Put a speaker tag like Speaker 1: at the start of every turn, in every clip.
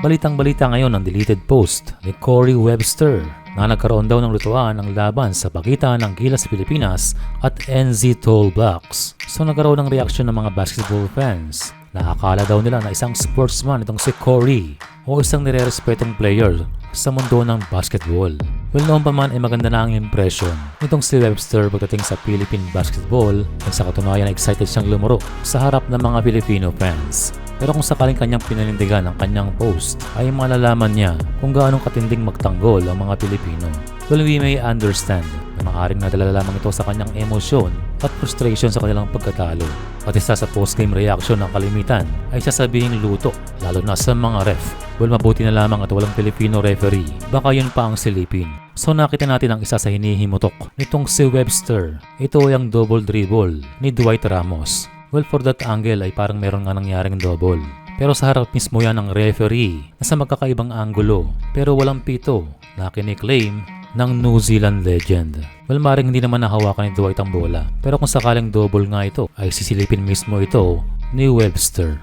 Speaker 1: Balitang-balita ngayon ang deleted post ni Corey Webster na nagkaroon daw ng lutuan ng laban sa pagitan ng Gilas Pilipinas at NZ Tall Blacks. So nagkaroon ng reaksyon ng mga basketball fans. Nakakala daw nila na isang sportsman itong si Corey o isang nire-respetong player sa mundo ng basketball. Well, noon pa man ay maganda na ang impression nitong si Webster pagdating sa Philippine basketball at sa katunayan excited siyang lumaro sa harap ng mga Filipino fans. Pero kung sakaling kanyang pinanindigan ang kanyang post, ay malalaman niya kung gaano katinding magtanggol ang mga Pilipino. Well, we may understand na maaaring nadala lamang ito sa kanyang emosyon at frustration sa kanilang pagkatalo. At isa sa post-game reaction ng kalimitan ay sasabihing luto, lalo na sa mga ref. Well, mabuti na lamang at walang Filipino referee, baka yun pa ang silipin. So nakita natin ang isa sa hinihimutok nitong si Webster. Ito ay ang double dribble ni Dwight Ramos. Well, for that angle ay parang meron nga nangyaring double. Pero sa harap mismo yan ng referee na sa magkakaibang anggulo. Pero walang pito na kiniklaim ng New Zealand legend. Well, maring hindi naman nahawakan ni Dwight ang bola. Pero kung sakaling double nga ito, ay sisilipin mismo ito ni Webster.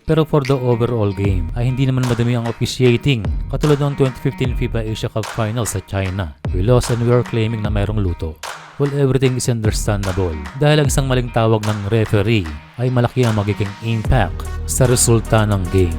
Speaker 1: Pero for the overall game ay hindi naman madami ang officiating. Katulad ng 2015 FIBA Asia Cup Finals sa China. We lost and we are claiming na mayroong luto. Well, everything is understandable dahil ang isang maling tawag ng referee ay malaki ang magiging impact sa resulta ng game.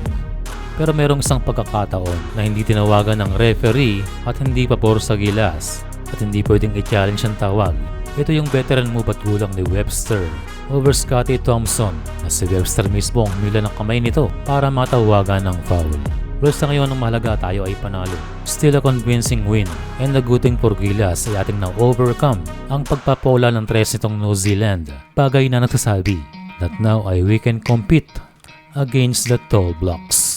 Speaker 1: Pero merong isang pagkakataon na hindi tinawagan ng referee at hindi pabor sa Gilas at hindi pwedeng i-challenge ang tawag. Ito yung veteran move at gulang ni Webster over Scottie Thompson na si Webster mismo ang mila ng kamay nito para matawagan ng foul. Well, sa ngayon ang mahalaga tayo ay panalo. Still a convincing win and the good thing for Gilas ay ating na-overcome ang pagpapola ng tres nitong New Zealand. Bagay na nagsasabi that now ay we can compete against the Tall Blacks.